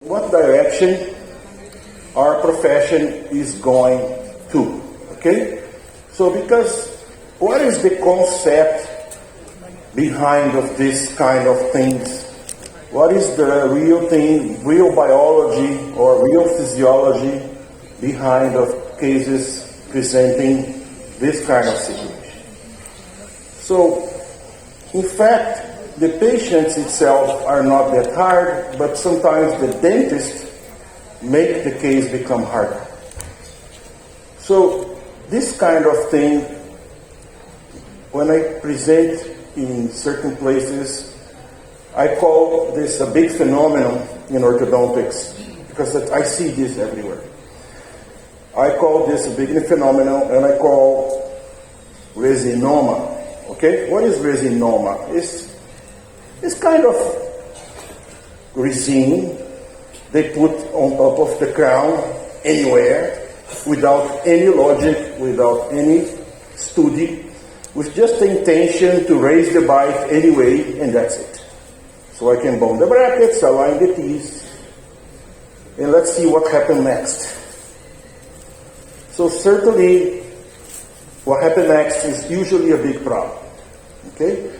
what direction our profession is going to. Okay? So because what is the concept behind of this kind of things? What is the real thing, real biology or real physiology behind of cases presenting this kind of situation? So, in fact, the patients itself are not that hard, but sometimes the dentist make the case become harder. So, this kind of thing, when I present in certain places, I call this a big phenomenon in orthodontics, because I see this everywhere. I call this a big phenomenon, and I call resinoma. Okay? What is resinoma? It's kind of resin they put on top of the crown anywhere, without any logic, without any study, with just the intention to raise the bite anyway, and that's it. So I can bone the brackets, align the teeth, and let's see what happened next. So certainly, what happened next is usually a big problem. Okay?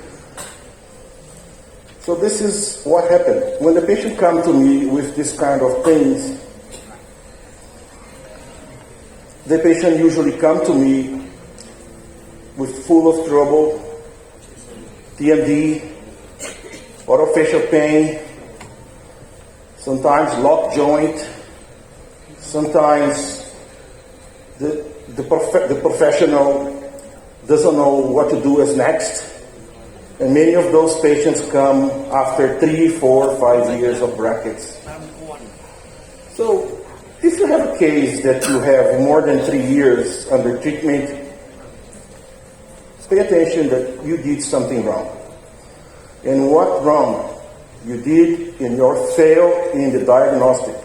So this is what happened. When the patient comes to me with this kind of things, the patient usually comes to me with full of trouble, TMD, orofacial pain, sometimes locked joint, sometimes the professional doesn't know what to do as next. And many of those patients come after 3, 4, 5 years of brackets. So, if you have a case that you have more than 3 years under treatment, pay attention that you did something wrong. And what wrong you did in your fail in the diagnostic.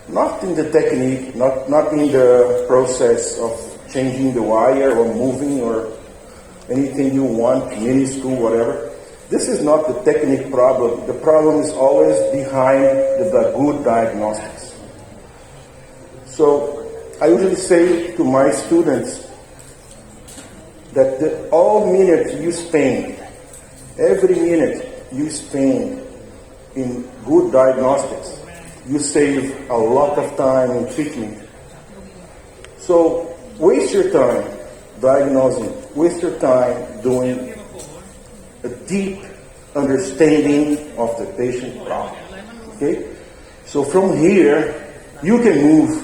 Not in the technique, not in the process of changing the wire or moving or anything you want, minuscule, whatever. This is not the technique problem. The problem is always behind the good diagnostics. So I usually say to my students that all minutes you spend, every minute you spend in good diagnostics, you save a lot of time in treatment. So waste your time diagnosing, waste your time doing a deep understanding of the patient problem. Okay? So from here, you can move.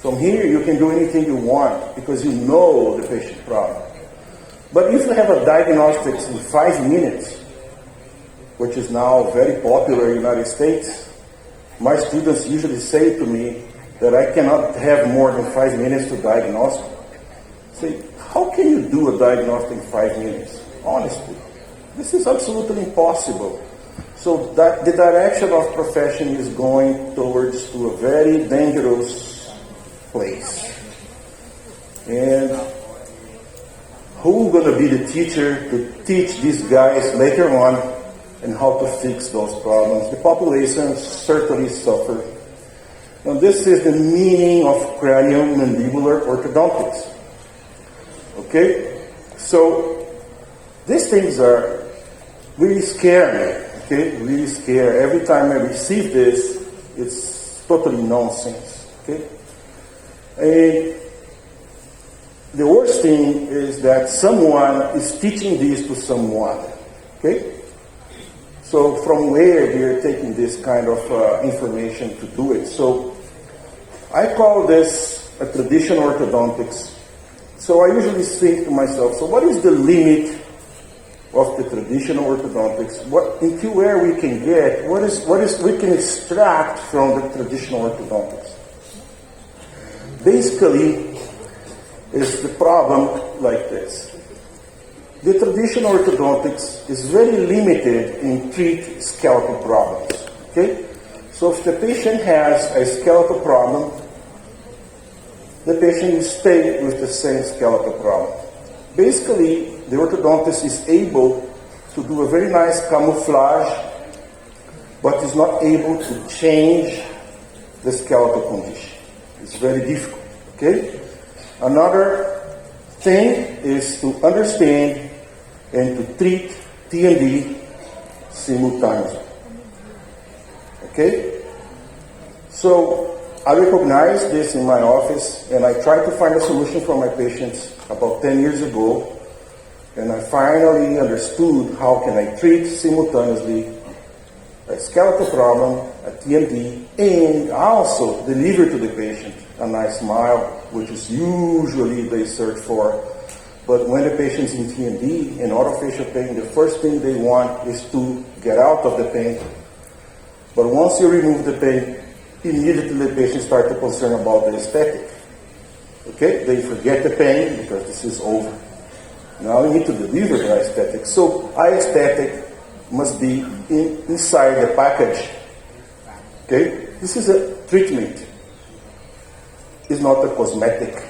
From here, you can do anything you want because you know the patient problem. But if you have a diagnostics in 5 minutes, which is now very popular in the United States, my students usually say to me that I cannot have more than 5 minutes to diagnose. Say, how can you do a diagnostic in 5 minutes? Honestly, this is absolutely impossible. So that the direction of profession is going towards to a very dangerous place. And who's going to be the teacher to teach these guys later on and how to fix those problems? The population certainly suffers. And this is the meaning of craniomandibular orthodontics. Okay? So, these things are really scare me. Okay? Really scare. Every time I receive this, it's totally nonsense. Okay? And the worst thing is that someone is teaching this to someone. Okay? So from where they're taking this kind of information to do it. So I call this a traditional orthodontics. So I usually think to myself, so what is the limit of the traditional orthodontics? What into where we can get? What is we can extract from the traditional orthodontics? Basically, is the problem like this. The traditional orthodontics is very limited in treat skeletal problems. Okay? So if the patient has a skeletal problem, the patient will stay with the same skeletal problem. Basically, the orthodontist is able to do a very nice camouflage but is not able to change the skeletal condition. It's very difficult, okay? Another thing is to understand and to treat TMD simultaneously, okay? So I recognize this in my office, and I try to find a solution for my patients about 10 years ago, and I finally understood how can I treat simultaneously a skeletal problem, a TMD, and also deliver to the patient a nice smile, which is usually they search for. But when the patient's in TMD and autofacial pain, the first thing they want is to get out of the pain. But once you remove the pain, immediately the patient starts to concern about the aesthetic. Okay? They forget the pain because this is over. Now you need to deliver the aesthetic. So aesthetic must be inside the package. Okay? This is a treatment. It's not a cosmetic.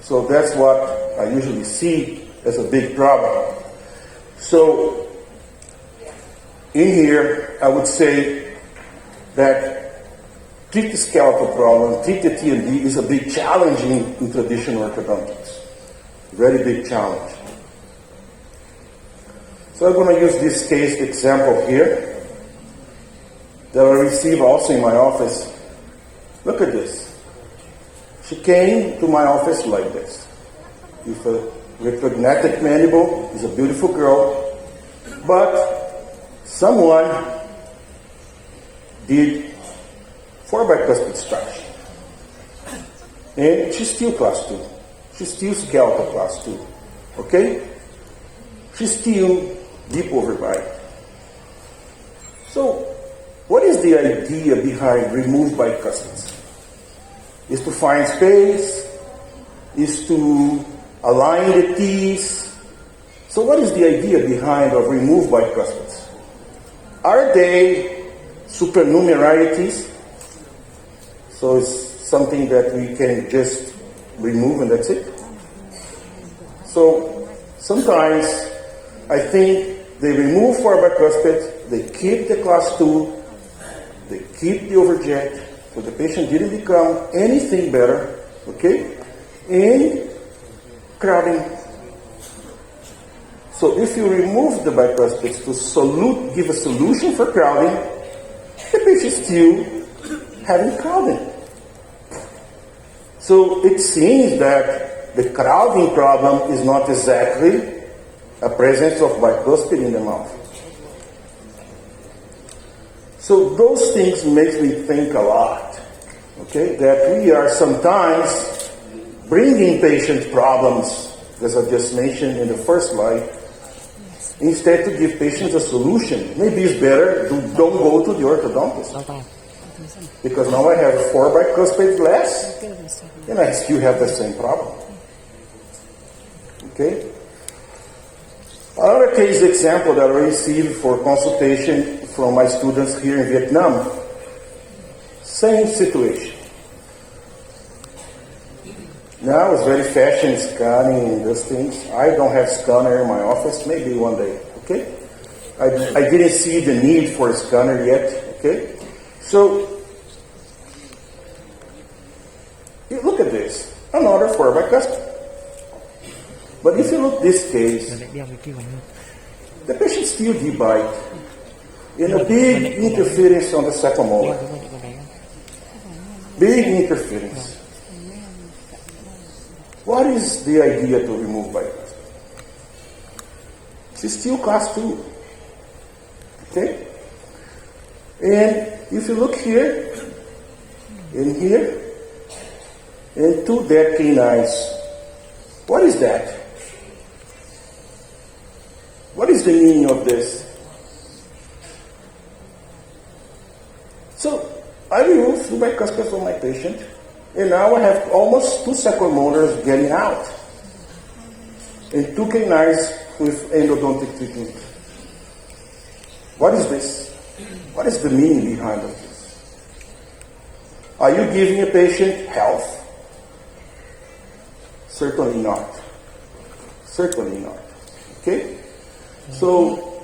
So that's what I usually see as a big problem. So in here, I would say that treat the skeletal problem, treat the TMD is a big challenge in traditional orthodontics. Very big challenge. So I'm going to use this case example here that I received also in my office. Look at this. She came to my office like this, with a retrognatic mandible. Is a beautiful girl, but someone did 4 bicuspid extraction, and she's still class 2. She's still skeletal class 2. Okay? She's still deep overbite. So, what is the idea behind remove bicuspids? Is to find space, is to align the teeth. So what is the idea behind of remove bicuspids? Are they supernumerary teeth? So it's something that we can just remove and that's it? So sometimes I think they remove 4 bicuspids, they keep the class 2, they keep the overjet, so the patient didn't become anything better, okay? And crowding. So if you remove the bicuspids to give a solution for crowding, the patient still having crowding. So it seems that the crowding problem is not exactly a presence of bicuspid in the mouth. So those things make me think a lot, okay, that we are sometimes bringing patient problems, as I just mentioned in the first slide, instead to give patients a solution. Maybe it's better to don't go to the orthodontist. Because now I have 4 bicuspids less, and I still have the same problem. Okay? Another case example that I received for consultation from my students here in Vietnam. Same situation. Now it's very fashion scanning and those things. I don't have scanner in my office, maybe one day, okay? I didn't see the need for a scanner yet, okay? So, you look at this, another 4 bicuspid. But if you look this case, the patient still debite in a big interference on the second molar. Big interference. What is the idea to remove bicuspid? It's still class 2. Okay? And if you look here, in here, and 2 dead canines, what is that? What is the meaning of this? So, I removed 2 bicuspids from my patient, and now I have almost 2 second molars getting out, and 2 canines with endodontic treatment. What is this? What is the meaning behind of this? Are you giving a patient health? Certainly not. Certainly not. Okay? So,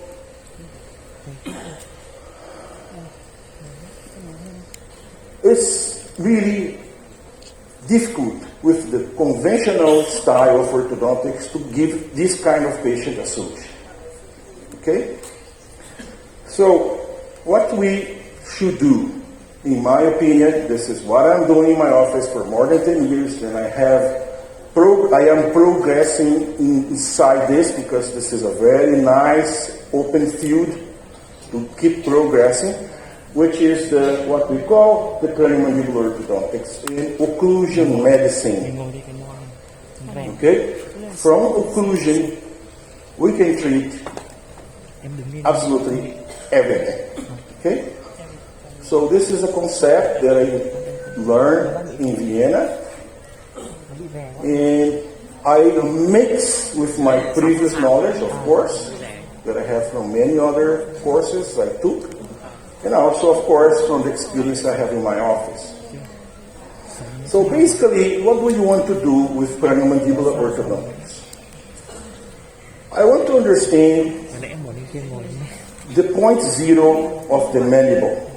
it's really difficult with the conventional style of orthodontics to give this kind of patient a solution. Okay? So, what we should do, in my opinion, this is what I'm doing in my office for more than 10 years, and I am progressing inside this because this is a very nice open field to keep progressing, which is what we call the craniomandibular orthodontics in occlusion medicine. Okay? From occlusion, we can treat absolutely everything. Okay? So this is a concept that I learned in Vienna, and I mix with my previous knowledge, of course, that I have from many other courses I took, and also, of course, from the experience I have in my office. So basically, what do you want to do with craniomandibular orthodontics? I want to understand the point zero of the mandible.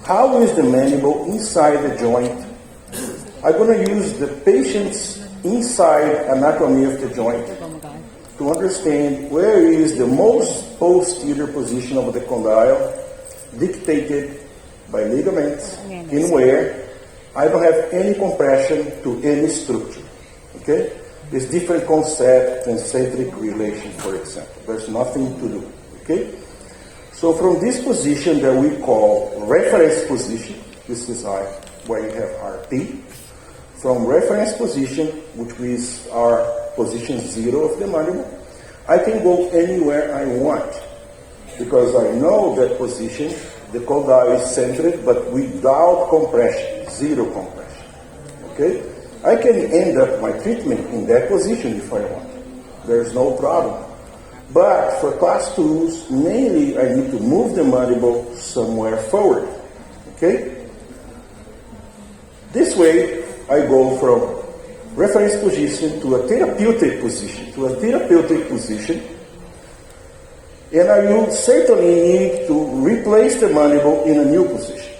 How is the mandible inside the joint? I'm going to use the patient's inside anatomy of the joint to understand where is the most posterior position of the condyle dictated by ligaments and where I don't have any compression to any structure. Okay? There's different concept and centric relation, for example. There's nothing to do. Okay? So from this position that we call reference position, this is where you have RP, from reference position, which is our position 0 of the mandible, I can go anywhere I want because I know that position, the condyle is centered but without compression, 0 compression. Okay? I can end up my treatment in that position if I want. There's no problem. But for class 2s, mainly I need to move the mandible somewhere forward. Okay? This way, I go from reference position to a therapeutic position, and I will certainly need to replace the mandible in a new position.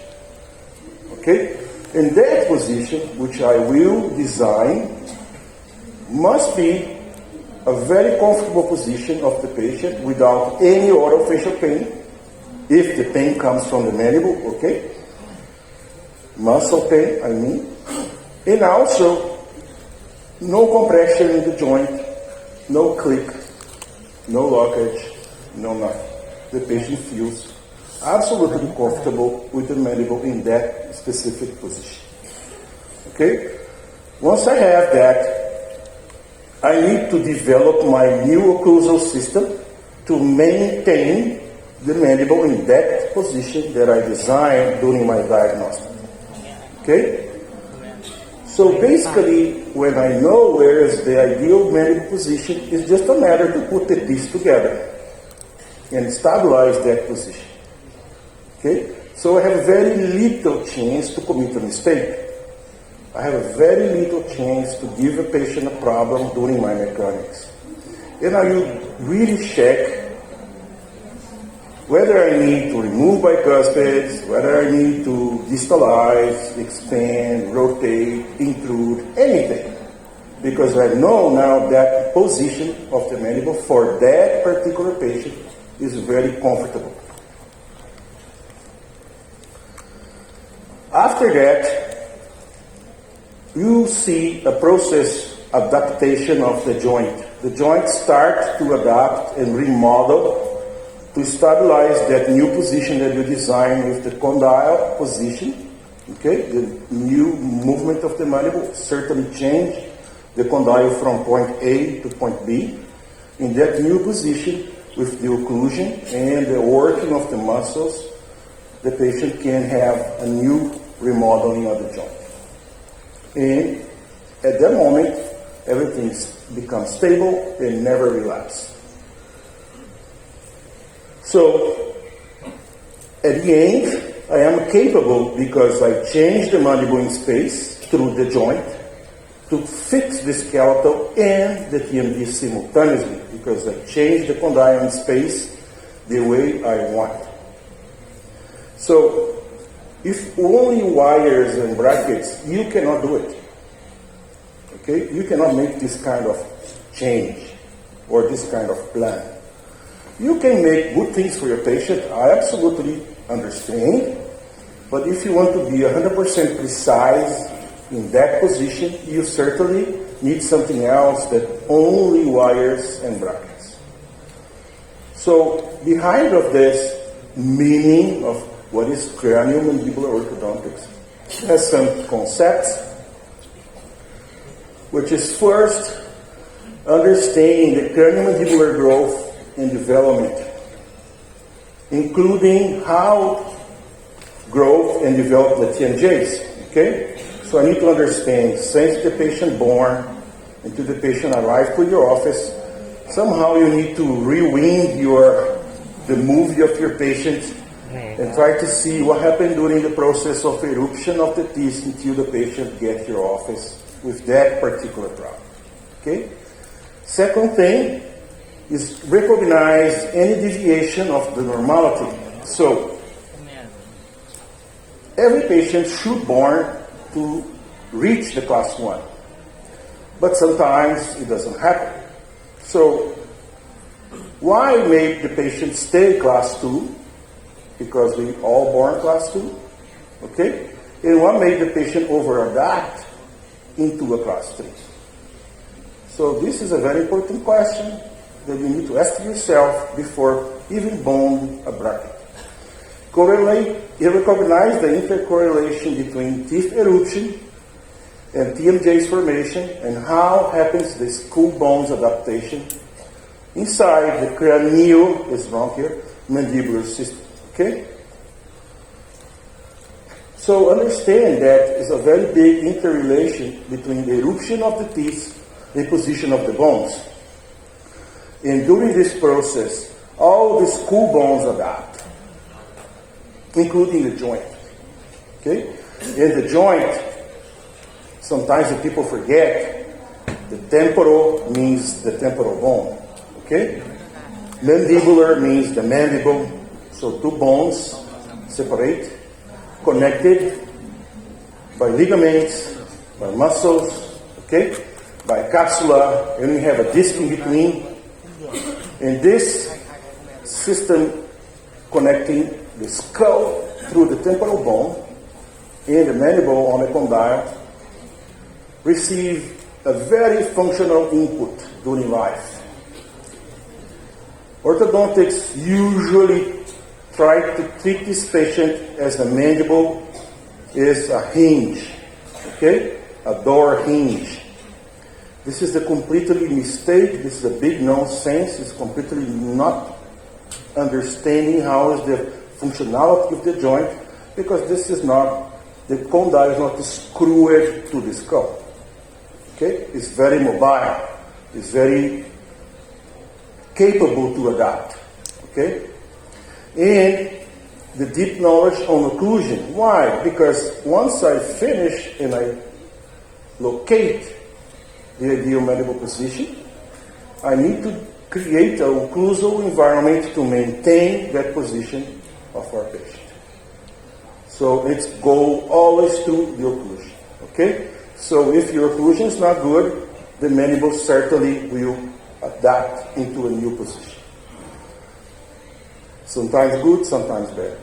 Okay? And that position, which I will design, must be a very comfortable position of the patient without any orofacial pain, if the pain comes from the mandible, okay? Muscle pain, I mean. And also, no compression in the joint, no click, no lockage, no nothing. The patient feels absolutely comfortable with the mandible in that specific position. Okay? Once I have that, I need to develop my new occlusal system to maintain the mandible in that position that I designed during my diagnostic. Okay? So basically, when I know where is the ideal mandible position, it's just a matter to put the piece together and stabilize that position. Okay? So I have very little chance to commit a mistake. I have a very little chance to give a patient a problem during my mechanics. And I will really check whether I need to remove bicuspids, whether I need to distalize, expand, rotate, intrude, anything. Because I know now that position of the mandible for that particular patient is very comfortable. After that, you see a process adaptation of the joint. The joint starts to adapt and remodel to stabilize that new position that you design with the condyle position. Okay, the new movement of the mandible certainly change the condyle from point A to point B. In that new position, with the occlusion and the working of the muscles, the patient can have a new remodeling of the joint. And at that moment, everything becomes stable and never relapses. So, at the end, I am capable, because I change the mandible in space through the joint, to fix the skeletal and the TMD simultaneously, because I change the condyle in space the way I want. So, If only wires and brackets, you cannot do it. Okay? You cannot make this kind of change or this kind of plan. You can make good things for your patient, I absolutely understand, but if you want to be 100% precise in that position, you certainly need something else that only wires and brackets. So behind of this meaning of what is craniomandibular orthodontics has some concepts, which is first understanding the craniomandibular growth and development, including how growth and develop the TMJs. Okay? So I need to understand, since the patient born until the patient arrived to your office, somehow you need to rewind the movie of your patient and try to see what happened during the process of eruption of the teeth until the patient gets your office with that particular problem. Okay? Second thing is recognize any deviation of the normality. So every patient should born to reach the class 1. But sometimes it doesn't happen. So why make the patient stay class 2? Because we all born class 2. Okay? And what made the patient over-adapt into a class 3? So this is a very important question that you need to ask yourself before even bone a bracket. You recognize the intercorrelation between teeth eruption and TMJ's formation and how happens the skull bones adaptation inside the cranial, is wrong here, mandibular system. Okay? So understand that is a very big interrelation between the eruption of the teeth and position of the bones. And during this process, all the skull bones adapt, including the joint. Okay? And the joint, sometimes the people forget, the temporal means the temporal bone. Okay? Mandibular means the mandible. So two bones separate, connected by ligaments, by muscles, okay? By capsula, and we have a disc in between. And this system connecting the skull through the temporal bone and the mandible on the condyle receive a very functional input during life. Orthodontics usually try to treat this patient as the mandible is a hinge, okay? A door hinge. This is a completely mistake. This is a big nonsense. It's completely not understanding how is the functionality of the joint, because this is not, the condyle is not screwed to the skull. Okay? It's very mobile. It's very capable to adapt. Okay? And the deep knowledge on occlusion. Why? Because once I finish and I locate the ideal mandible position, I need to create an occlusal environment to maintain that position of our patient. So it's go always through the occlusion. Okay? So if your occlusion is not good, the mandible certainly will adapt into a new position. Sometimes good, sometimes bad.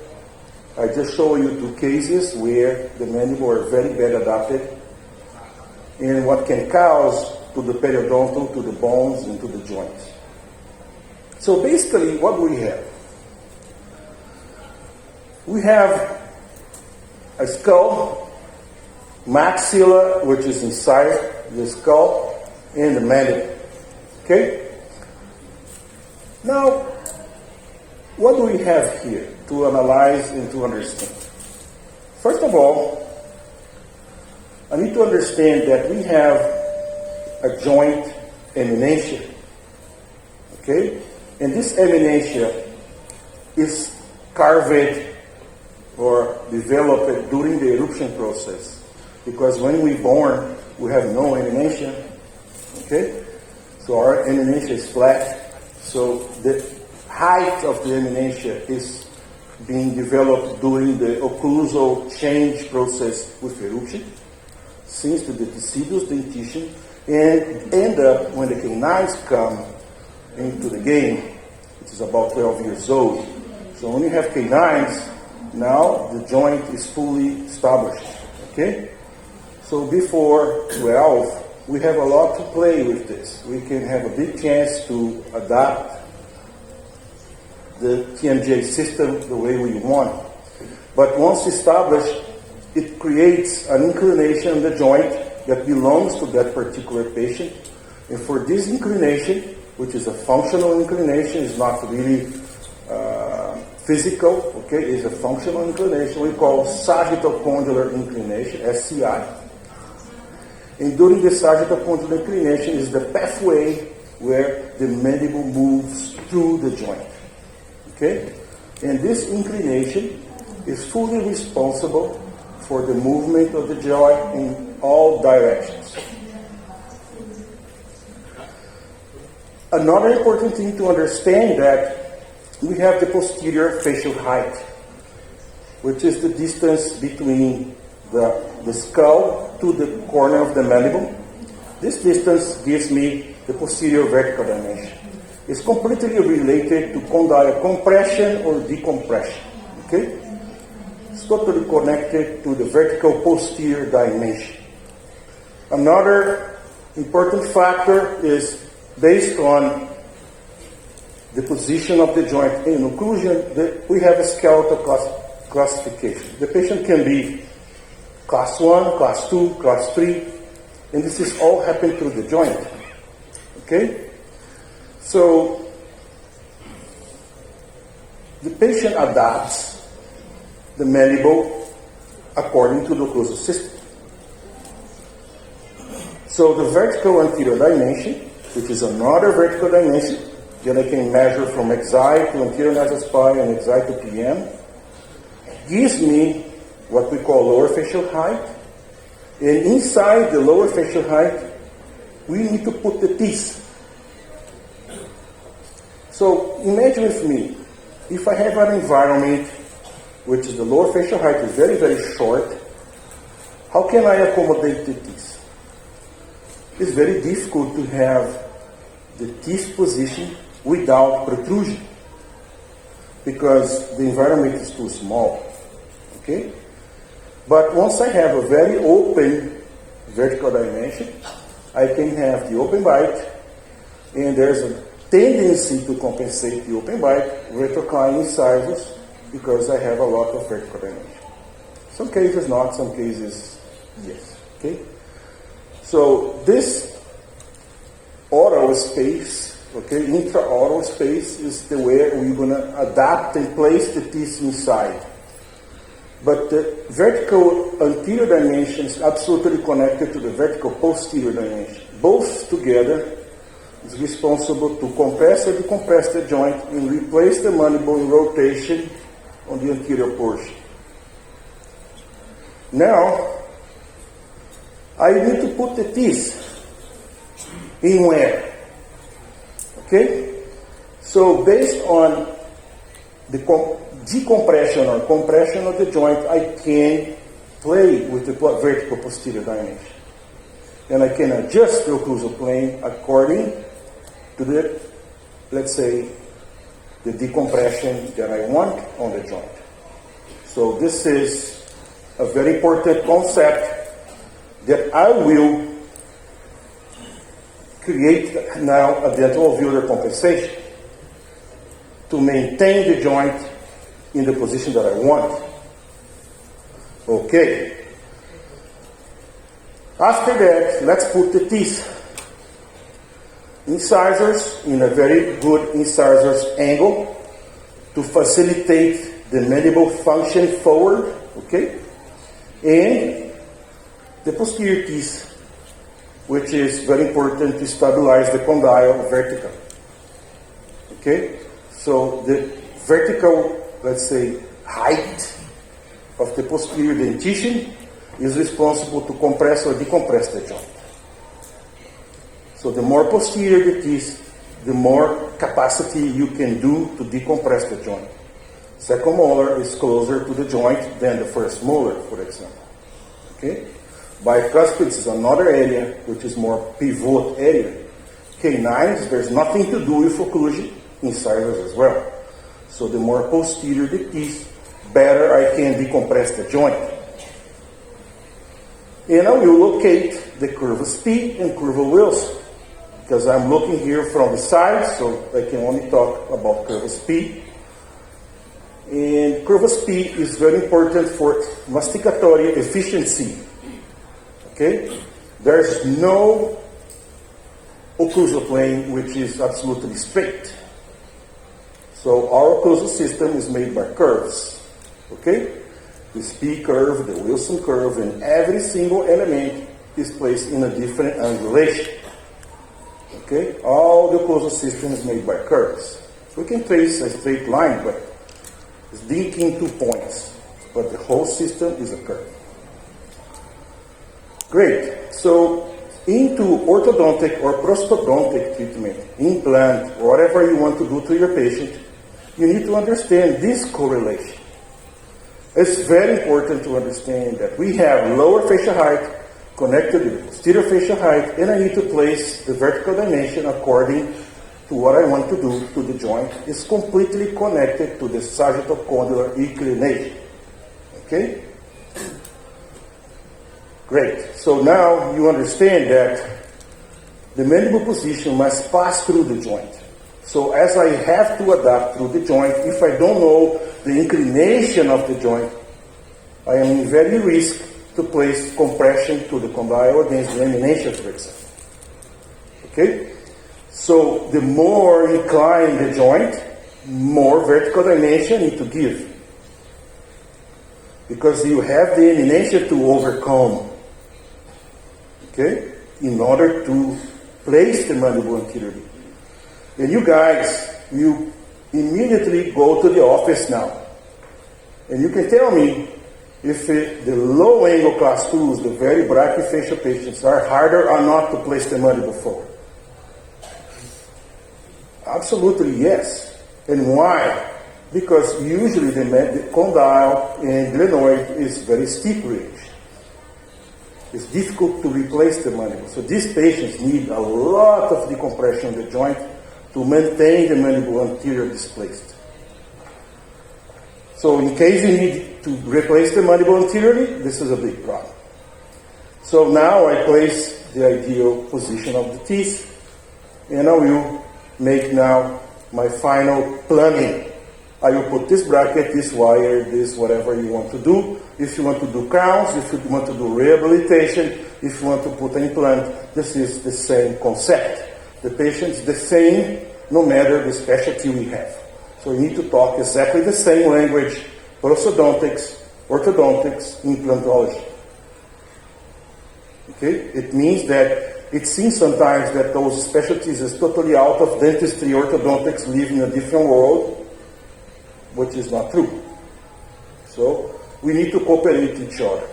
I just show you two cases where the mandible are very bad adapted and what can cause to the periodontal, to the bones, and to the joints. So basically, what do we have? We have a skull, maxilla, which is inside the skull, and the mandible. Okay? Now, what do we have here to analyze and to understand? First of all, I need to understand that we have a joint emanation. Okay? And this emanation is carved or developed during the eruption process. Because when we're born, we have no emanation. Okay? So our emanation is flat. So the height of the emanation is being developed during the occlusal change process with eruption, since the deciduous dentition, and end up when the canines come into the game, which is about 12 years old. So when you have canines, now the joint is fully established. Okay? So before 12, we have a lot to play with this. We can have a big chance to adapt the TMJ system the way we want. But once established, it creates an inclination in the joint that belongs to that particular patient. And for this inclination, which is a functional inclination, is not really physical, okay, is a functional inclination, we call sagital-condylar inclination, SCI. And during the sagital-condylar inclination is the pathway where the mandible moves through the joint. Okay? And this inclination is fully responsible for the movement of the joint in all directions. Another important thing to understand that we have the posterior facial height, which is the distance between the skull to the corner of the mandible. This distance gives me the posterior vertical dimension. It's completely related to condyle compression or decompression. Okay? It's totally connected to the vertical posterior dimension. Another important factor is based on the position of the joint in occlusion. We have a skeletal classification. The patient can be class 1, class 2, class 3, and this is all happening through the joint. Okay? So, the patient adapts the mandible according to the occlusal system. So, the vertical anterior dimension, which is another vertical dimension, that I can measure from exi to anterior nasal spine and exi to PM, gives me what we call lower facial height. And inside the lower facial height, we need to put the teeth. So imagine with me, if I have an environment which is the lower facial height is very, very short, how can I accommodate the teeth? It's very difficult to have the teeth position without protrusion because the environment is too small. Okay? But once I have a very open vertical dimension, I can have the open bite, and there's a tendency to compensate the open bite with reclining incisors because I have a lot of vertical dimension. Some cases not, some cases yes. Okay? So this oral space, okay, intra-oral space is the way we're going to adapt and place the teeth inside. But the vertical anterior dimension is absolutely connected to the vertical posterior dimension. Both together is responsible to compress or decompress the joint and replace the mandible in rotation on the anterior portion. Now, I need to put the teeth in where? Okay? So based on the decompression or compression of the joint, I can play with the vertical posterior dimension. And I can adjust the occlusal plane according to the, let's say, the decompression that I want on the joint. So this is a very important concept that I will create now a dental alveolar compensation to maintain the joint in the position that I want. Okay. After that, let's put the teeth. Incisors in a very good incisors angle to facilitate the mandible function forward, okay? And the posterior teeth, which is very important to stabilize the condyle vertical. Okay? So the vertical, let's say, height of the posterior dentition is responsible to compress or decompress the joint. So the more posterior the teeth, the more capacity you can do to decompress the joint. Second molar is closer to the joint than the first molar, for example. Okay? Bicuspids is another area which is more pivot area. Canines, there's nothing to do with occlusion. Incisors as well. So the more posterior the piece, better I can decompress the joint. And I will locate the curvus P and curva Wilson, because I'm looking here from the side, so I can only talk about curvus P. And curvus P is very important for masticatory efficiency. Okay? There's no occlusal plane which is absolutely straight. So our occlusal system is made by curves. Okay? This P curve, the Wilson curve, and every single element is placed in a different angulation. Okay? All the occlusal system is made by curves. We can trace a straight line, but it's linking 2 points. But the whole system is a curve. Great. So, into orthodontic or prosthodontic treatment, implant, whatever you want to do to your patient, you need to understand this correlation. It's very important to understand that we have lower facial height connected to the posterior facial height, and I need to place the vertical dimension according to what I want to do to the joint. It's completely connected to the sagittocondyle inclination. Okay? Great. So now you understand that the mandible position must pass through the joint. So as I have to adapt through the joint, if I don't know the inclination of the joint, I am in very risk to place compression to the condyle against the lamination, for example. Okay? So the more inclined the joint, more vertical dimension you need to give. Because you have the emanation to overcome. Okay? In order to place the mandible anteriorly. And you guys, you immediately go to the office now. And you can tell me if the low angle class 2s, the very brachyfacial patients, are harder or not to place the mandible forward. Absolutely yes. And why? Because usually the condyle and glenoid is very steep range. It's difficult to replace the mandible. So these patients need a lot of decompression of the joint to maintain the mandible anterior displaced. So in case you need to replace the mandible anteriorly, this is a big problem. So now I place the ideal position of the teeth, and I will make now my final planning. I will put this bracket, this wire, this whatever you want to do. If you want to do crowns, if you want to do rehabilitation, if you want to put an implant, this is the same concept. The patient is the same no matter the specialty we have. So you need to talk exactly the same language, prosthodontics, orthodontics, implantology. Okay? It means that it seems sometimes that those specialties is totally out of dentistry, orthodontics live in a different world, which is not true. So we need to cooperate with each other.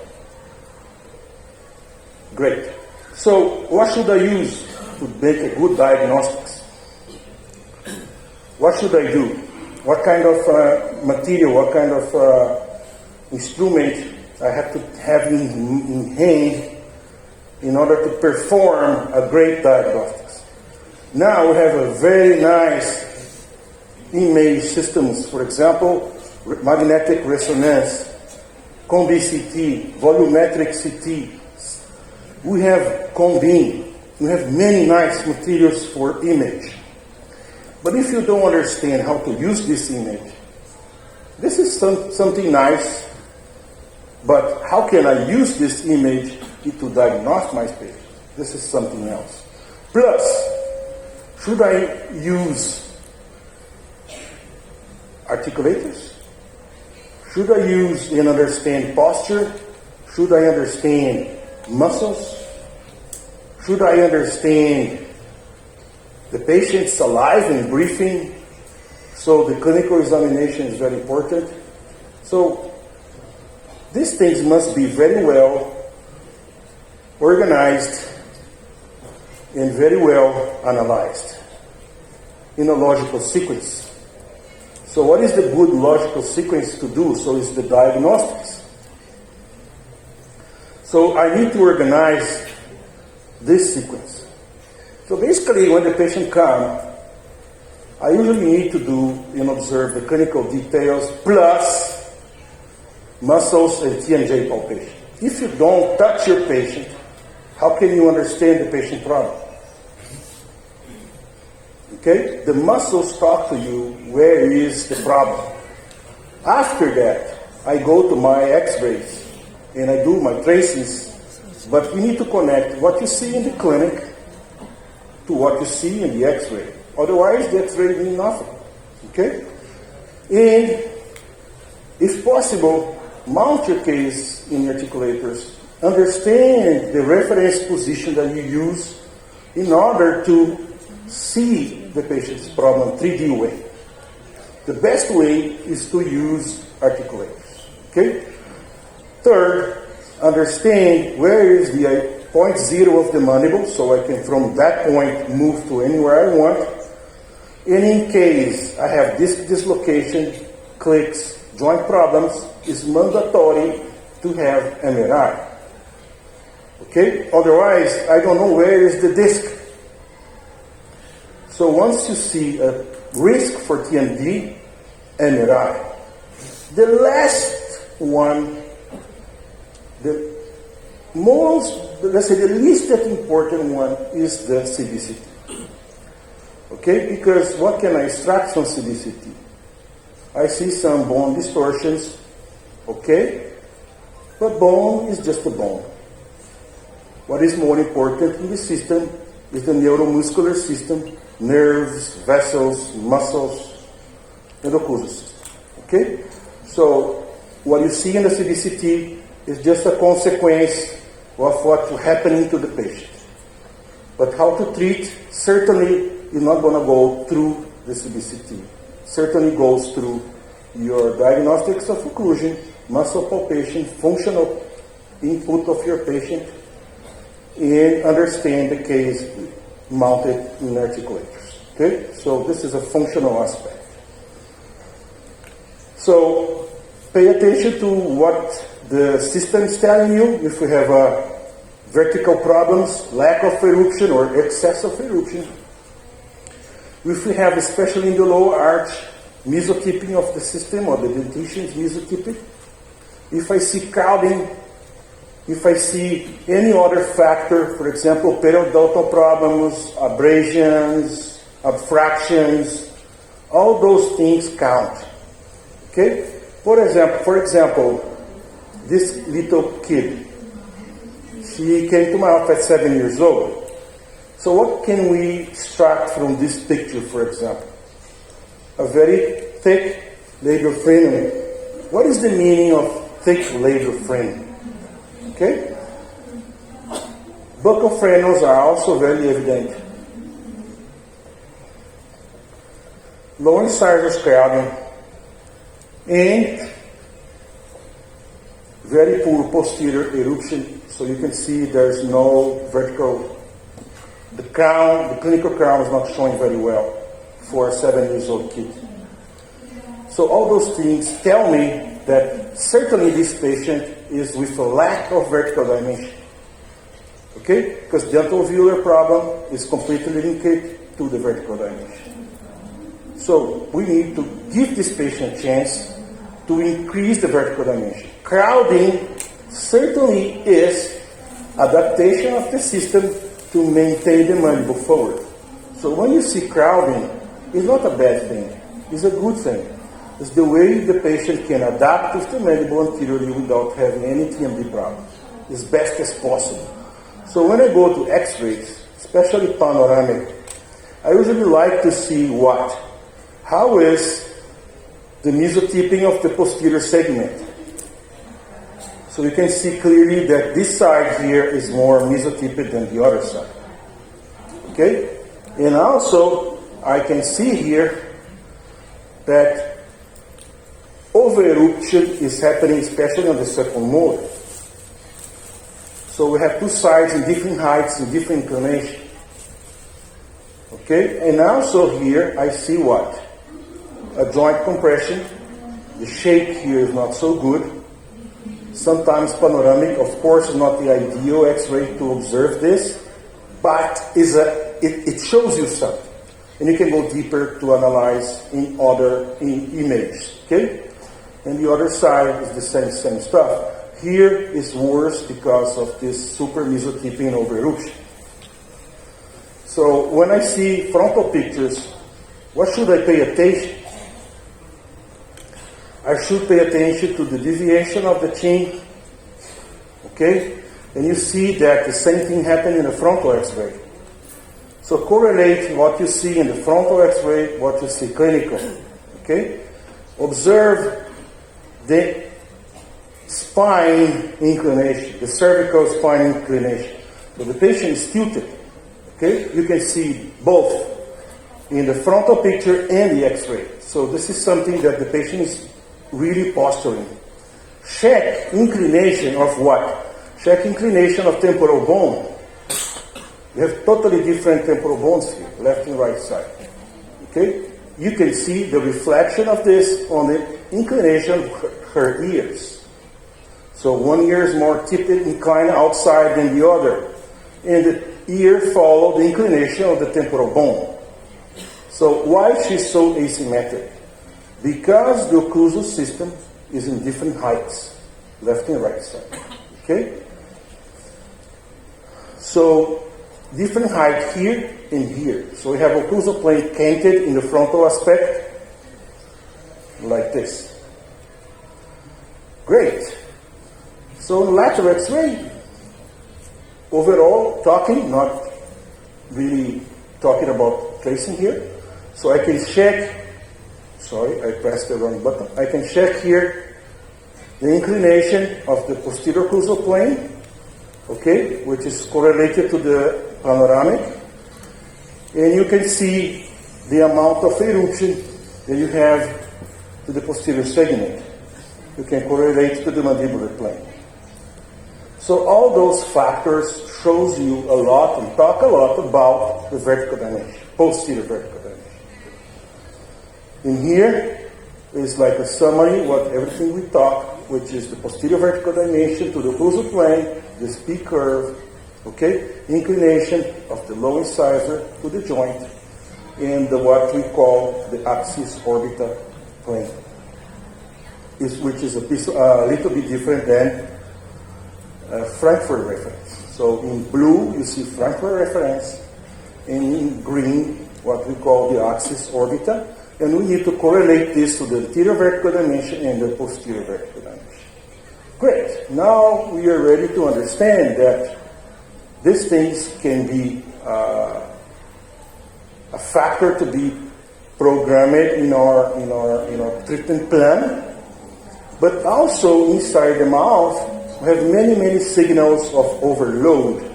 Great. So what should I use to make a good diagnostics? What should I do? What kind of material, what kind of instrument I have to have in hand in order to perform a great diagnostics? Now we have a very nice image systems, for example, magnetic resonance, combi CT, volumetric CT. We have combine. We have many nice materials for image. But if you don't understand how to use this image, this is something nice, but how can I use this image to diagnose my patient? This is something else. Plus, should I use articulators? Should I use and understand posture? Should I understand muscles? Should I understand the patient's saliva and breathing? So the clinical examination is very important. So these things must be very well organized and very well analyzed in a logical sequence. So what is the good logical sequence to do? So it's the diagnostics. So I need to organize this sequence. So basically, when the patient comes, I usually need to do and observe the clinical details plus muscles and TMJ palpation. If you don't touch your patient, how can you understand the patient problem? Okay? The muscles talk to you where is the problem. After that, I go to my x-rays and I do my tracings, but you need to connect what you see in the clinic to what you see in the x-ray. Otherwise, the x-ray means nothing. Okay? And if possible, mount your case in the articulators. Understand the reference position that you use in order to see the patient's problem 3D way. The best way is to use articulators. Okay? Third, understand where is the point zero of the mandible, so I can from that point move to anywhere I want. And in case I have disc dislocation, clicks, joint problems, it's mandatory to have MRI. Okay? Otherwise, I don't know where is the disc. So once you see a risk for TMD, MRI. The last one, the least that important one is the CBCT. Okay, because what can I extract from CBCT? I see some bone distortions, okay, but bone is just a bone. What is more important in the system is the neuromuscular system, nerves, vessels, muscles, and occlusal system. Okay? So, what you see in the CBCT is just a consequence of what's happening to the patient. But how to treat, certainly, you're not going to go through the CBCT. Certainly goes through your diagnostics of occlusion, muscle palpation, functional input of your patient, and understand the case mounted in articulators. Okay? So this is a functional aspect. So pay attention to what the system is telling you. If you have vertical problems, lack of eruption or excess of eruption. If we have, especially in the lower arch, mesotyping of the system or the dentition is mesotypic. If I see crowding, if I see any other factor, for example, periodontal problems, abrasions, abfractions, all those things count. Okay? For example, this little kid, she came to my office at 7 years old. So what can we extract from this picture, for example? A very thick labial frenum. What is the meaning of thick labial frenum? Okay? Buccal frenums are also very evident. Lower incisors crowding. And very poor posterior eruption. So you can see there's no vertical. The crown, the clinical crown is not showing very well for a 7-year-old kid. So all those things tell me that certainly this patient is with a lack of vertical dimension. Okay? Because dental alveolar problem is completely linked to the vertical dimension. So we need to give this patient a chance to increase the vertical dimension. Crowding certainly is adaptation of the system to maintain the mandible forward. So when you see crowding, it's not a bad thing. It's a good thing. It's the way the patient can adapt with the mandible anteriorly without having any TMD problem. As best as possible. So when I go to x-rays, especially panoramic, I usually like to see what? How is the mesotyping of the posterior segment? So you can see clearly that this side here is more mesotypic than the other side. Okay? And also, I can see here that over-eruption is happening especially on the second molar. So we have two sides in different heights and different inclination. Okay? And also here, I see what? a joint compression. The shape here is not so good. Sometimes panoramic, of course, is not the ideal X-ray to observe this, but it shows you something. And you can go deeper to analyze in images, okay? And the other side is the same stuff. Here is worse because of this super mesotyping and over-eruption. So when I see frontal pictures, what should I pay attention? I should pay attention to the deviation of the Chỉnh, okay? And you see that the same thing happened in the frontal X-ray. So correlate what you see in the frontal X-ray, what you see clinical, okay? Observe the spine inclination, the cervical spine inclination. So the patient is tilted, okay? You can see both in the frontal picture and the X-ray. So this is something that the patient is really posturing. Check inclination of what? Check inclination of temporal bone. We have totally different temporal bones here, left and right side. Okay? You can see the reflection of this on the inclination of her ears. So one ear is more tipped, inclined outside than the other. And the ear follows the inclination of the temporal bone. So why is she so asymmetric? Because the occlusal system is in different heights, left and right side. Okay? So different height here and here. So we have occlusal plane canted in the frontal aspect, like this. Great. So lateral X-ray, overall talking, not really talking about tracing here. So I can check, sorry, I pressed the wrong button. I can check here the inclination of the posterior occlusal plane, okay, which is correlated to the panoramic, and you can see the amount of eruption that you have to the posterior segment. You can correlate to the mandibular plane. So all those factors shows you a lot and talk a lot about the vertical dimension, posterior vertical dimension. In here is like a summary of everything we talk, which is the posterior vertical dimension to the occlusal plane, this P curve, okay, inclination of the low incisor to the joint, and what we call the axis orbita plane, which is a little bit different than Frankfurt reference. So in blue you see Frankfurt reference, and in green what we call the axis orbita, and we need to correlate this to the anterior vertical dimension and the posterior vertical dimension. Great. Now we are ready to understand that these things can be a factor to be programmed in our treatment plan, but also inside the mouth we have many signals of overload.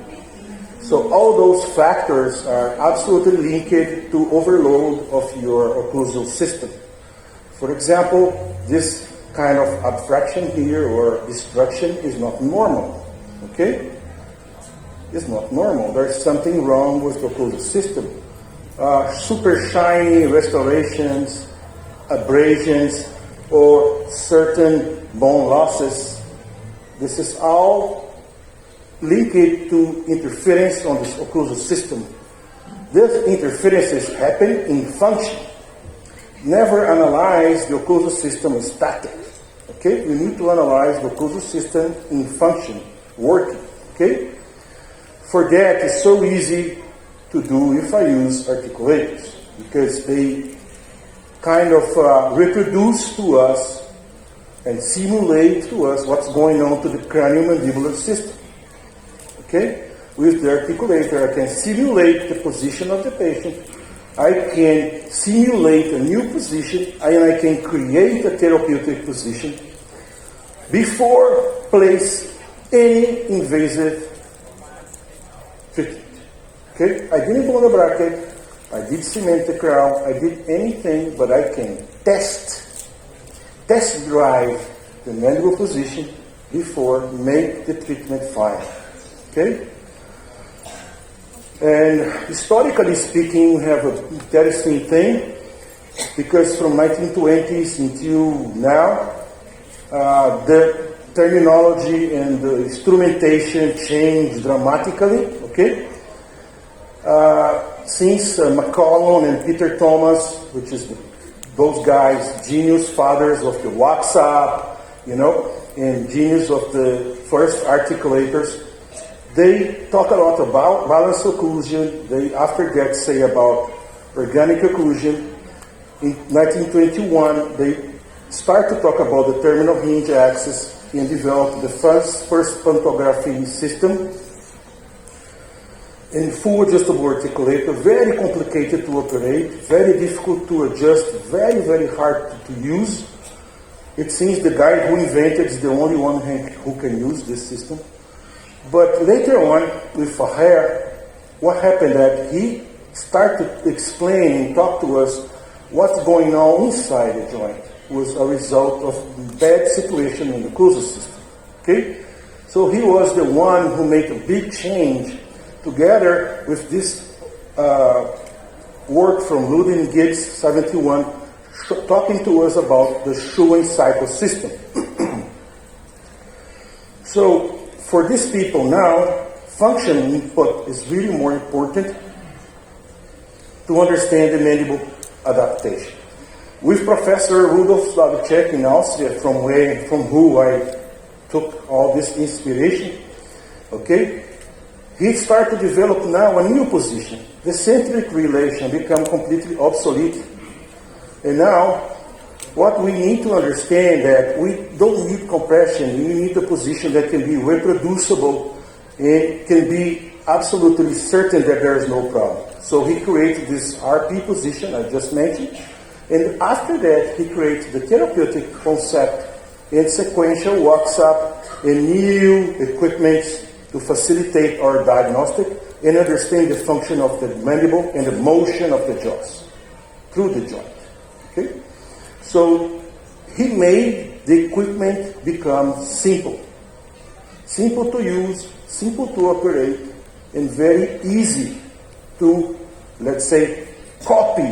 So all those factors are absolutely linked to overload of your occlusal system. For example, this kind of abstraction here or destruction is not normal. Okay? It's not normal. There's something wrong with the occlusal system. Super shiny restorations, abrasions, or certain bone losses. This is all linked to interference on this occlusal system. These interferences happen in function. Never analyze the occlusal system as static. Okay? We need to analyze the occlusal system in function, working. Okay? For that, it's so easy to do if I use articulators, because they kind of reproduce to us and simulate to us what's going on to the craniomandibular system. Okay? With the articulator, I can simulate the position of the patient. I can simulate a new position, and I can create a therapeutic position before place any invasive treatment. Okay? I didn't bone the bracket, I did cement the crown, I did anything, but I can test drive the mandible position before make the treatment final. Okay? And historically speaking, we have an interesting thing. because from 1920s until now, the terminology and the instrumentation changed dramatically, okay? Since McCollum and Peter Thomas, which is those guys, genius fathers of the WhatsApp, and genius of the first articulators, they talk a lot about balanced occlusion. They, after that, say about organic occlusion. In 1921, they start to talk about the terminal hinge axis and develop the first pantography system. In full adjustable articulator, very complicated to operate, very difficult to adjust, very, very hard to use. It seems the guy who invented is the only one who can use this system. But later on, with Faher, what happened that he started to explain and talk to us what's going on inside the joint was a result of bad situation in the occlusal system. Okay? So he was the one who made a big change together with this work from Ludwig Gibbs, 71, talking to us about the Schumann cycle system. So, for these people now, function input is really more important to understand the mandible adaptation. With Professor Rudolf Slavicek in Austria, from who I took all this inspiration, okay, he started to develop now a new position. The centric relation become completely obsolete. And now, what we need to understand that we don't need compression. We need a position that can be reproducible and can be absolutely certain that there is no problem. So he created this RP position I just mentioned. And after that, he created the therapeutic concept and sequential walks up and new equipment to facilitate our diagnostic and understand the function of the mandible and the motion of the jaws through the joint. Okay? So he made the equipment become simple. Simple to use, simple to operate, and very easy to, let's say, copy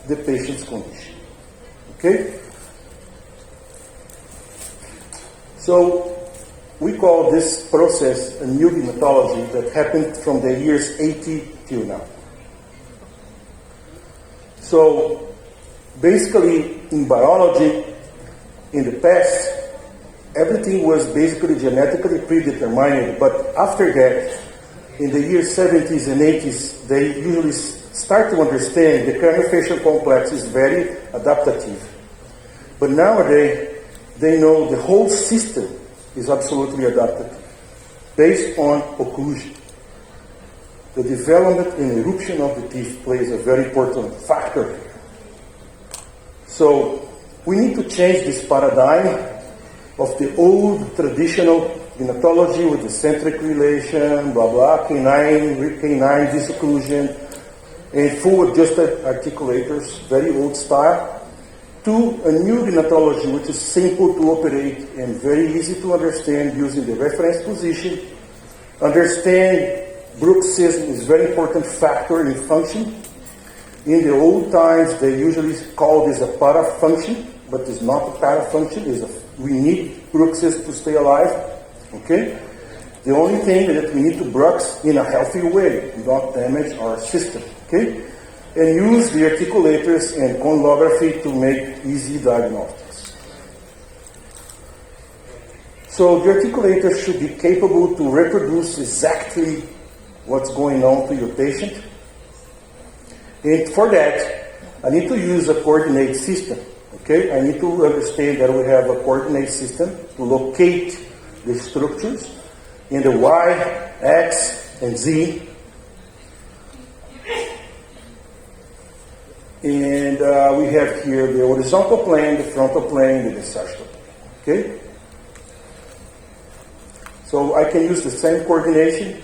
the patient's condition. Okay? So we call this process a new hematology that happened from the years 80 till now. So basically in biology, in the past, everything was basically genetically predetermined, but after that, in the years 70s and 80s, they usually start to understand the craniofacial complex is very adaptive. But nowadays, they know the whole system is absolutely adaptive, based on occlusion. The development and eruption of the teeth plays a very important factor here. So we need to change this paradigm of the old traditional hematology with the centric relation, blah blah, canine disocclusion, and full adjusted articulators, very old style, to a new hematology which is simple to operate and very easy to understand using the reference position. Understand bruxism is a very important factor in function. In the old times, they usually call this a parafunction, but it's not a parafunction. We need bruxism to stay alive. Okay? The only thing is that we need to brux in a healthy way, not damage our system. Okay? And use the articulators and conlography to make easy diagnostics. So the articulators should be capable to reproduce exactly what's going on to your patient. And for that, I need to use a coordinate system. Okay? I need to understand that we have a coordinate system to locate the structures in the Y, X, and Z. And we have here the horizontal plane, the frontal plane, and the sagittal plane. Okay? So I can use the same coordination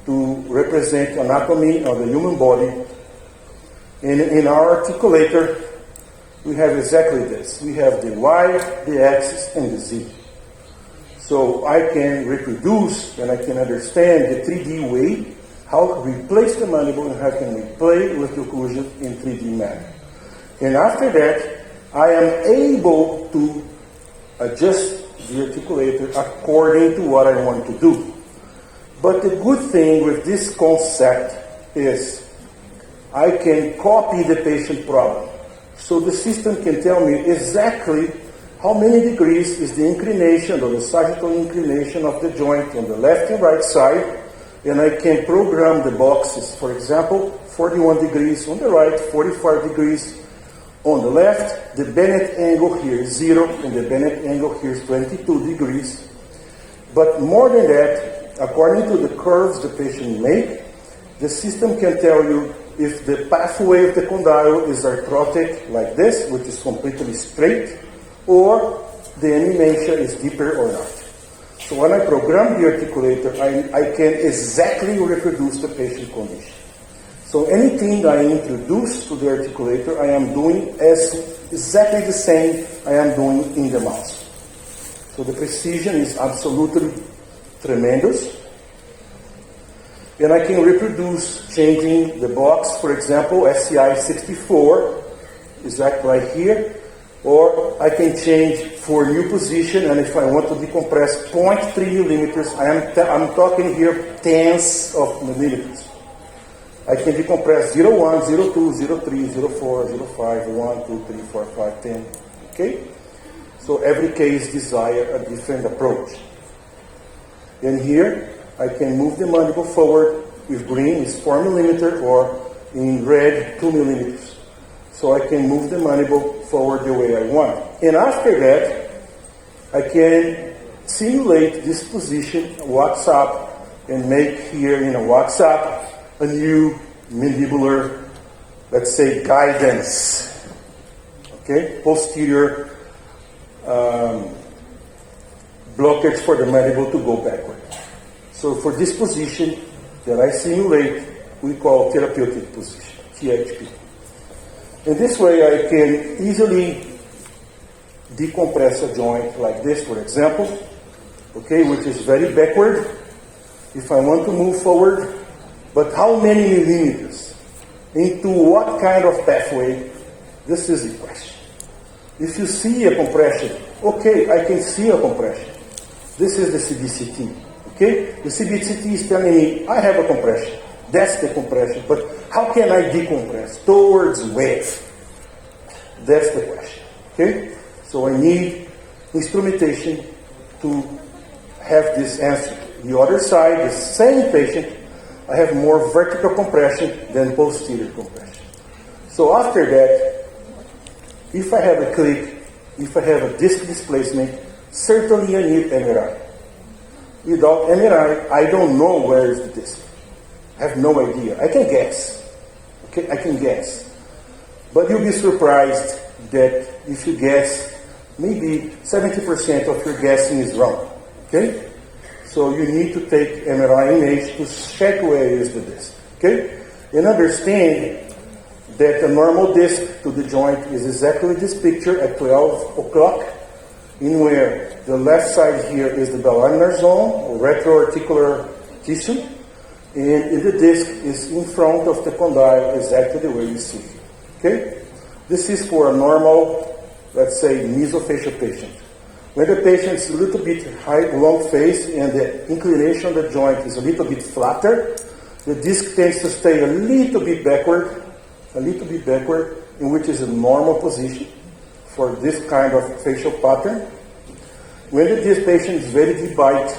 to represent anatomy of the human body. And in our articulator, we have exactly this. We have the Y, the X, and the Z. So I can reproduce and I can understand the 3D way, how to replace the mandible and how can we play with the occlusion in 3D manner. And after that, I am able to adjust the articulator according to what I want to do. But the good thing with this concept is I can copy the patient problem. So the system can tell me exactly how many degrees is the inclination or the sagittal inclination of the joint on the left and right side. And I can program the boxes. For example, 41 degrees on the right, 45 degrees on the left. The Bennett angle here is 0, and the Bennett angle here is 22 degrees. But more than that, according to the curves the patient make, the system can tell you if the pathway of the condyle is arthrotic like this, which is completely straight, or the animation is deeper or not. So when I program the articulator, I can exactly reproduce the patient condition. So anything I introduce to the articulator, I am doing as exactly the same I am doing in the mouse. So the precision is absolutely tremendous. And I can reproduce changing the box, for example, SCI 64 is that right here. Or I can change for new position, and if I want to decompress 0.3 millimeters, I'm talking here tenths of millimeters. I can decompress 0.1, 0.2, 0.3, 0.4, 0.5, 1, 2, 3, 4, 5, 10. Okay? So every case desires a different approach. And here, I can move the mandible forward with green is 4 millimeters, or in red 2 millimeters. So I can move the mandible forward the way I want. And after that, I can simulate this position, WhatsApp, and make here in a WhatsApp a new mandibular, let's say, guidance. Okay? Posterior blockage for the mandible to go backward. So for this position that I simulate, we call therapeutic position, THP. In this way, I can easily decompress a joint like this, for example, okay, which is very backward. If I want to move forward, but how many millimeters? Into what kind of pathway? This is the question. If you see a compression, okay, I can see a compression. This is the CBCT, okay? The CBCT is telling me I have a compression. That's the compression. But how can I decompress? Towards where? That's the question. Okay? So I need instrumentation to have this answer. The other side, the same patient, I have more vertical compression than posterior compression. So after that, if I have a click, if I have a disc displacement, certainly I need MRI. Without MRI, I don't know where is the disc. I have no idea. I can guess. Okay, I can guess. But you'll be surprised that if you guess, maybe 70% of your guessing is wrong. Okay? So you need to take MRI image to check where is the disc. Okay? And understand that a normal disc to the joint is exactly this picture at 12 o'clock, in where the left side here is the bilaminar zone, or retroarticular tissue, and the disc is in front of the condyle, exactly the way you see it. Okay? This is for a normal, let's say, mesofacial patient. When the patient is a little bit high, long face, and the inclination of the joint is a little bit flatter, the disc tends to stay a little bit backward, in which is a normal position for this kind of facial pattern. When this patient is very deep bite,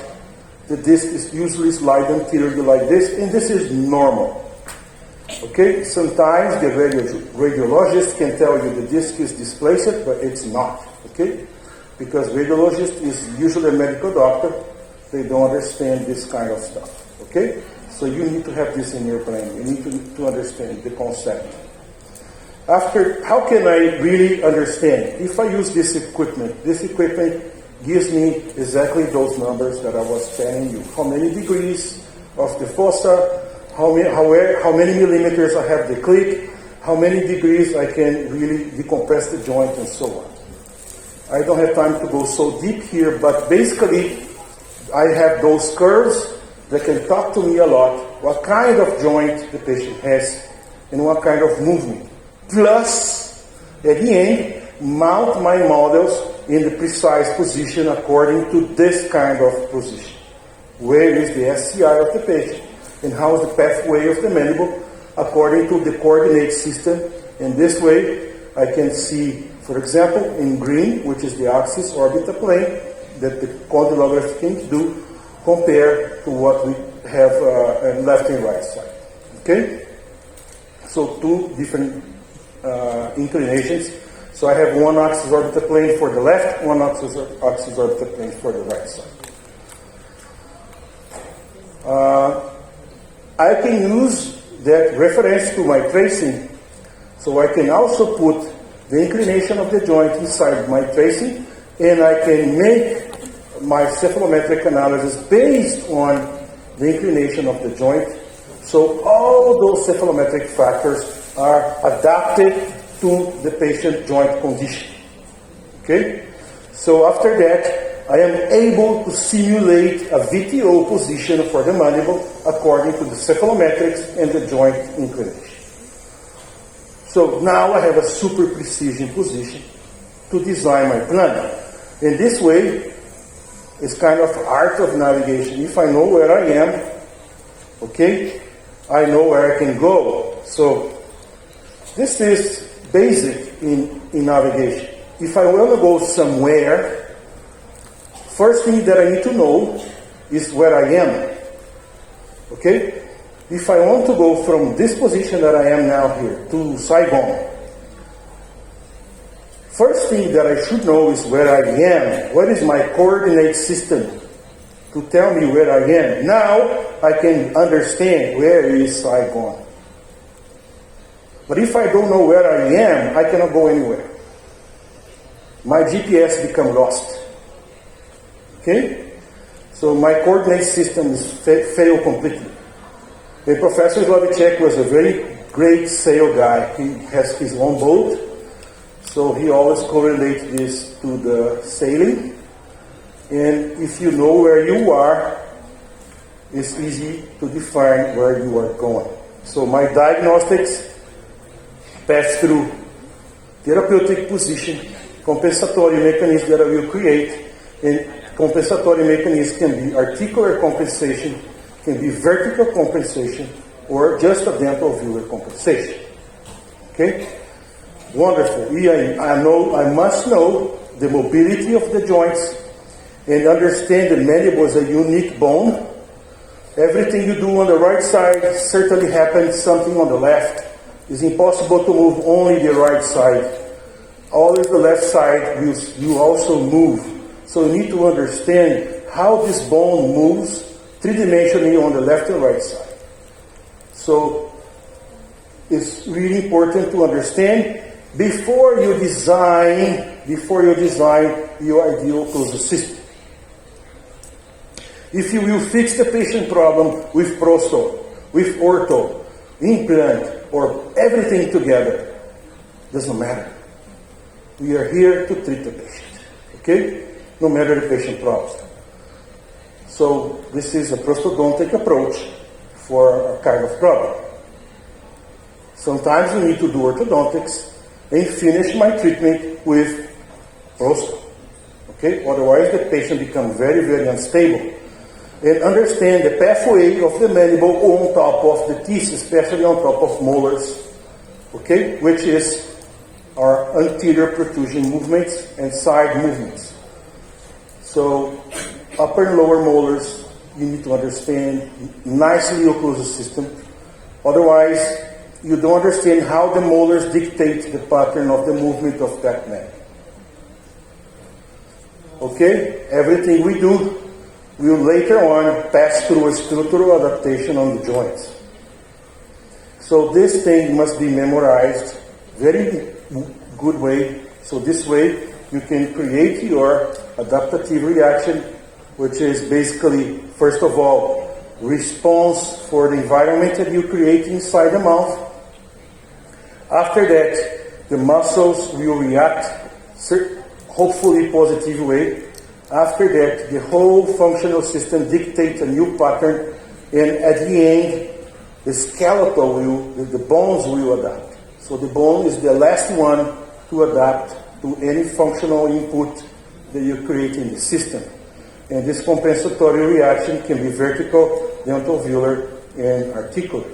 the disc is usually slide anteriorly like this, and this is normal. Okay, sometimes the radiologist can tell you the disc is displaced, but it's not. Okay, because radiologist is usually a medical doctor, they don't understand this kind of stuff. Okay, so you need to have this in your brain. You need to understand the concept. After, how can I really understand? If I use this equipment gives me exactly those numbers that I was telling you. How many degrees of the fossa, how many millimeters I have the click, how many degrees I can really decompress the joint, and so on. I don't have time to go so deep here, but basically I have those curves that can talk to me a lot, what kind of joint the patient has and what kind of movement. Plus, At the end, mount my models in the precise position according to this kind of position. Where is the SCI of the patient and how is the pathway of the mandible according to the coordinate system. And this way I can see, for example, in green, which is the axis orbital plane, that the condylography can do compared to what we have on left and right side. Okay? So two different inclinations. So I have one axis orbital plane for the left, one axis orbital plane for the right side. I can use that reference to my tracing, so I can also put the inclination of the joint inside my tracing, and I can make my cephalometric analysis based on the inclination of the joint. So all those cephalometric factors are adapted to the patient joint condition. Okay? So after that, I am able to simulate a VTO position for the mandible according to the cephalometrics and the joint inclination. So now I have a super precision position to design my plan. In this way, it's kind of art of navigation. If I know where I am, okay, I know where I can go. So this is basic in navigation. If I want to go somewhere, first thing that I need to know is where I am. Okay? If I want to go from this position that I am now here to Saigon, first thing that I should know is where I am. What is my coordinate system to tell me where I am? Now I can understand where is Saigon. But if I don't know where I am, I cannot go anywhere. My GPS becomes lost. Okay? So my coordinate system is fail completely. The Professor Slavicek was a very great sail guy. He has his own boat, so he always correlates this to the sailing. And if you know where you are, it's easy to define where you are going. So my diagnostics pass through therapeutic position, compensatory mechanism that I will create, and compensatory mechanism can be articular compensation, can be vertical compensation, or just a dental viewer compensation. Okay? Wonderful. I must know the mobility of the joints and understand the mandible is a unique bone. Everything you do on the right side certainly happens something on the left. It's impossible to move only the right side. Always the left side will also move. So you need to understand how this bone moves three-dimensionally on the left and right side. So it's really important to understand before you design your ideal closure system. If you will fix the patient problem with prosto, with ortho, implant, or everything together, doesn't matter. We are here to treat the patient. Okay? No matter the patient problem. So this is a prosthodontic approach for a kind of problem. Sometimes we need to do orthodontics and finish my treatment with prosto. Okay? Otherwise the patient becomes very, very unstable. And understand the pathway of the mandible on top of the teeth, especially on top of molars. Okay? Which is our anterior protrusion movements and side movements. So, upper and lower molars, you need to understand nicely occlusal system. Otherwise, you don't understand how the molars dictate the pattern of the movement of that neck. Okay? Everything we do will later on pass through a structural adaptation on the joints. So this thing must be memorized very good way. So this way you can create your adaptive reaction, which is basically, first of all, response for the environment that you create inside the mouth. After that, the muscles will react, hopefully positive way. After that, the whole functional system dictates a new pattern, and at the end, the skeletal the bones will adapt. So the bone is the last one to adapt to any functional input that you create in the system. And this compensatory reaction can be vertical, dentovelar, and articular.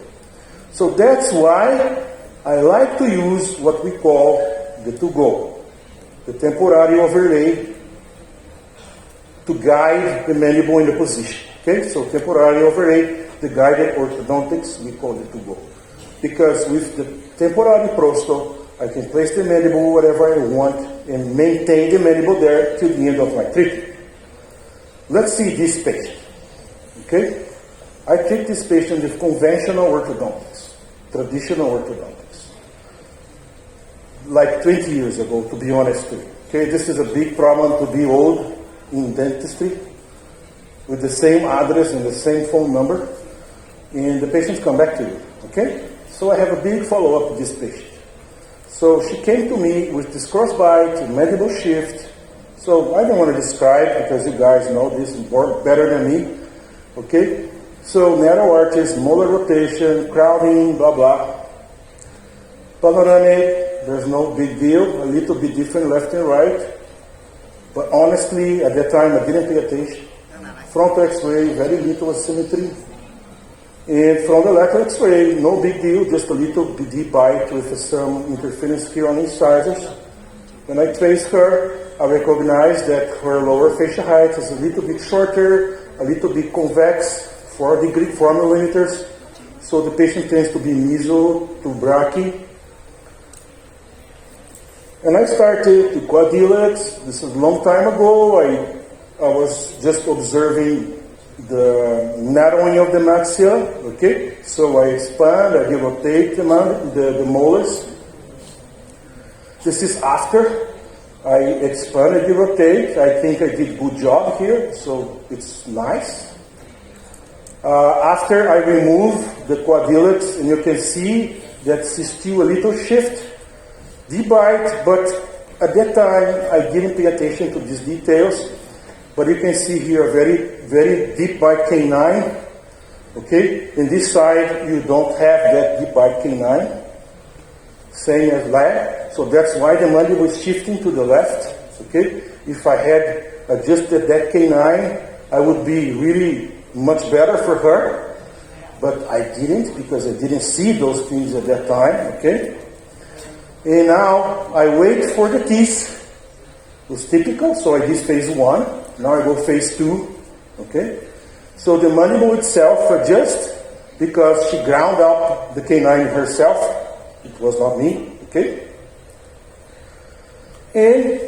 So that's why I like to use what we call the to-go, the temporary overlay, to guide the mandible in the position. Okay, so temporary overlay, the guided orthodontics, we call it to-go. Because with the temporary prosto, I can place the mandible wherever I want and maintain the mandible there till the end of my treatment. Let's see this patient. Okay? I treat this patient with conventional orthodontics, traditional orthodontics. Like 20 years ago, to be honest with you. Okay, this is a big problem to be old in dentistry, with the same address and the same phone number, and the patients come back to you. Okay? So I have a big follow-up with this patient. So she came to me with this crossbite, mandible shift. So I don't want to describe because you guys know this more better than me. Okay? So narrow arches, molar rotation, crowding, blah blah. Panoramic, there's no big deal. A little bit different left and right. But honestly, at that time I didn't pay attention. Front X-ray, very little asymmetry. And from the lateral X-ray, no big deal, just a little BD bite with some interference here on incisors. When I trace her, I recognize that her lower facial height is a little bit shorter, a little bit convex, 4 millimeters. So the patient tends to be meso to brachy. And I started to quadrilates. This is a long time ago. I was just observing the narrowing of the maxilla, okay? So I expand, I rotate the molars. This is after I expand, I rotate. I think I did good job here, so it's nice. After I remove the quadrilates, and you can see that still a little shift, debite, but at that time I didn't pay attention to these details. But you can see here a very, very deep bite canine. Okay? In this side, you don't have that deep bite canine. Same as left. So that's why the mandible is shifting to the left. Okay? If I had adjusted that canine, I would be really much better for her. But I didn't because I didn't see those things at that time. Okay? And now I wait for the teeth. It was typical, so I did phase 1. Now I go phase 2, okay? So the mandible itself adjusts because she ground up the canine herself. It was not me, okay? And,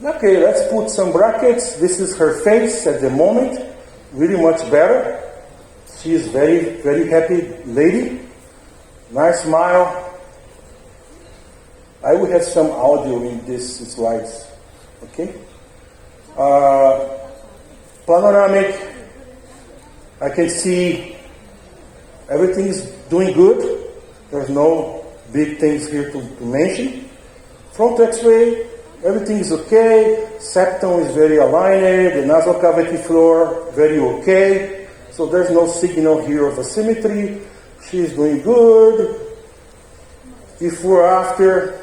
okay, let's put some brackets. This is her face at the moment, really much better. She is very, very happy lady. Nice smile. I will have some audio in these slides, okay? Panoramic, I can see everything is doing good. There's no big things here to mention. Front X-ray, everything is okay. Septum is very aligned. The nasal cavity floor, very okay. So there's no signal here of asymmetry. She's doing good. Before, after.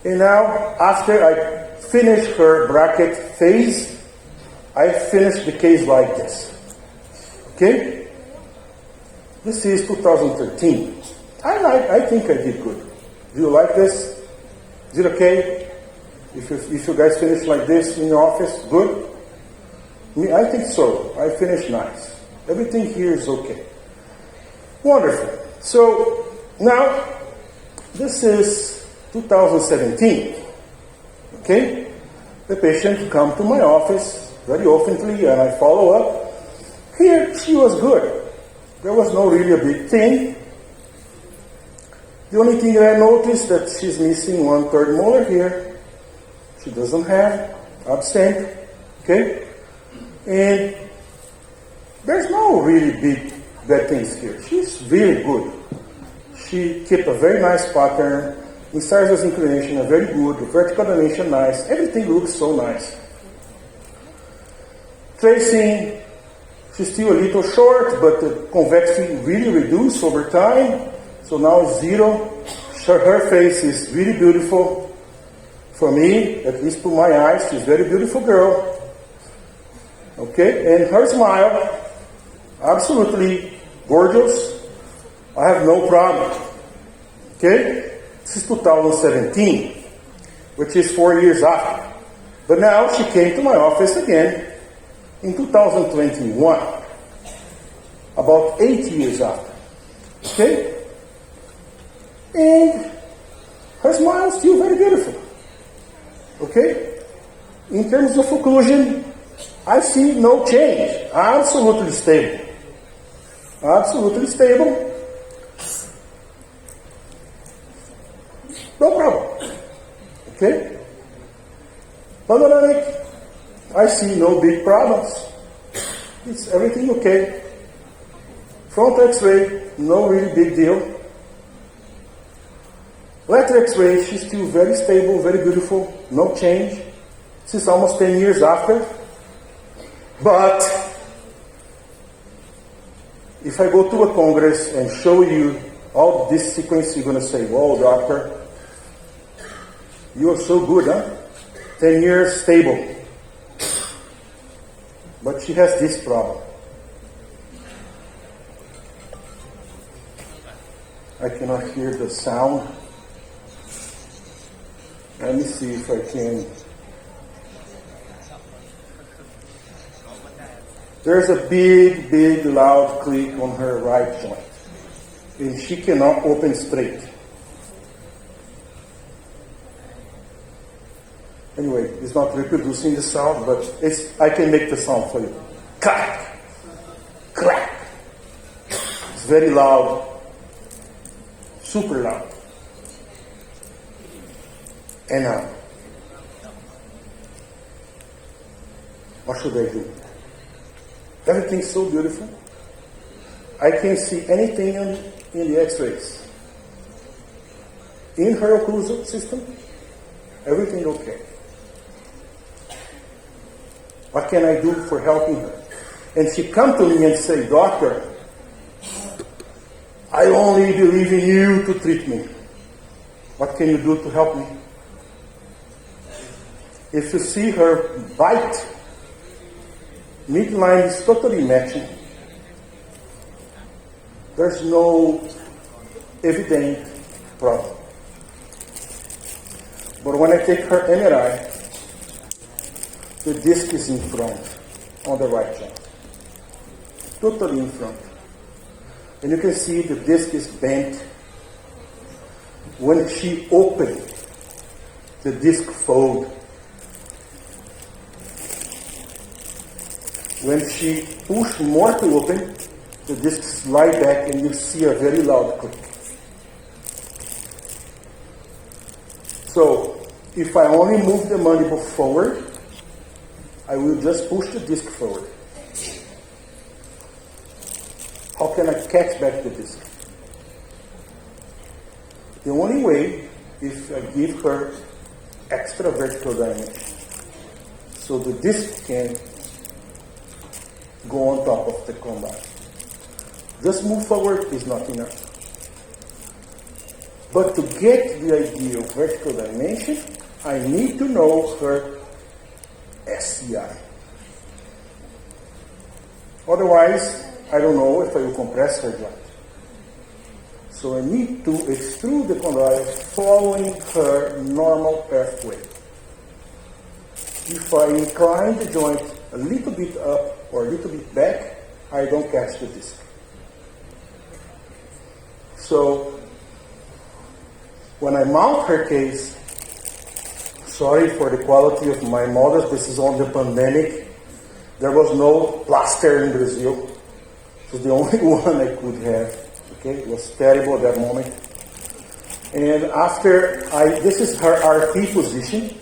And now, after I finish her bracket phase, I finish the case like this. Okay? This is 2013. I think I did good. Do you like this? Is it okay? If you guys finish like this in your office, good? I think so. I finished nice. Everything here is okay. Wonderful. So, now, this is 2017. Okay? The patient come to my office very oftenly and I follow up. Here, she was good. There was no really a big thing. The only thing that I noticed that she's missing 1/3 molar here. She doesn't have absent. Okay? And there's no really big bad things here. She's really good. She kept a very nice pattern. Incisors inclination are very good. The vertical dimension nice. Everything looks so nice. Tracing, she's still a little short, but the convexity really reduced over time. So now 0. her face is really beautiful. For me, at least to my eyes, she's a very beautiful girl. Okay, and her smile, absolutely gorgeous. I have no problem. Okay, this is 2017, which is 4 years after. But now she came to my office again in 2021, about 8 years after. Okay, and her smile is still very beautiful. Okay, in terms of occlusion, I see no change. Absolutely stable. Absolutely stable. No problem. Okay? Panoramic, I see no big problems. It's everything okay. Front X-ray, no really big deal. Lateral X-ray, she's still very stable, very beautiful, no change. This is almost 10 years after. But if I go to a congress and show you all this sequence, you're going to say, "Whoa, doctor, you are so good, huh? 10 years stable." But she has this problem. I cannot hear the sound. Let me see if I can. There's a big, big, loud click on her right joint. And she cannot open straight. Anyway, it's not reproducing the sound, but I can make the sound for you. Crack! Crack! It's very loud. Super loud. And now, what should I do? Everything's so beautiful. I can't see anything in the X-rays. In her occlusal system, everything okay. What can I do for helping her? And she come to me and say, "Doctor, I only believe in you to treat me. What can you do to help me?" If you see her bite, midline is totally matching. There's no evident problem. But when I take her MRI, the disc is in front, on the right joint. Totally in front. And you can see the disc is bent. When she opened, the disc fold. When she pushed more to open, the disc slide back and you see a very loud click. So, if I only move the mandible forward, I will just push the disc forward. How can I catch back the disc? The only way is I give her extra vertical dimension. So the disc can go on top of the condyle. Just move forward is not enough. But to get the ideal vertical dimension, I need to know her SCI. Otherwise, I don't know if I will compress her joint. So I need to extrude the condyle following her normal pathway. If I incline the joint a little bit up or a little bit back, I don't catch the disc. So, when I mount her case, sorry for the quality of my models, this is on the pandemic. There was no plaster in Brazil. It was the only one I could have. Okay, it was terrible at that moment. And after this is her RP position.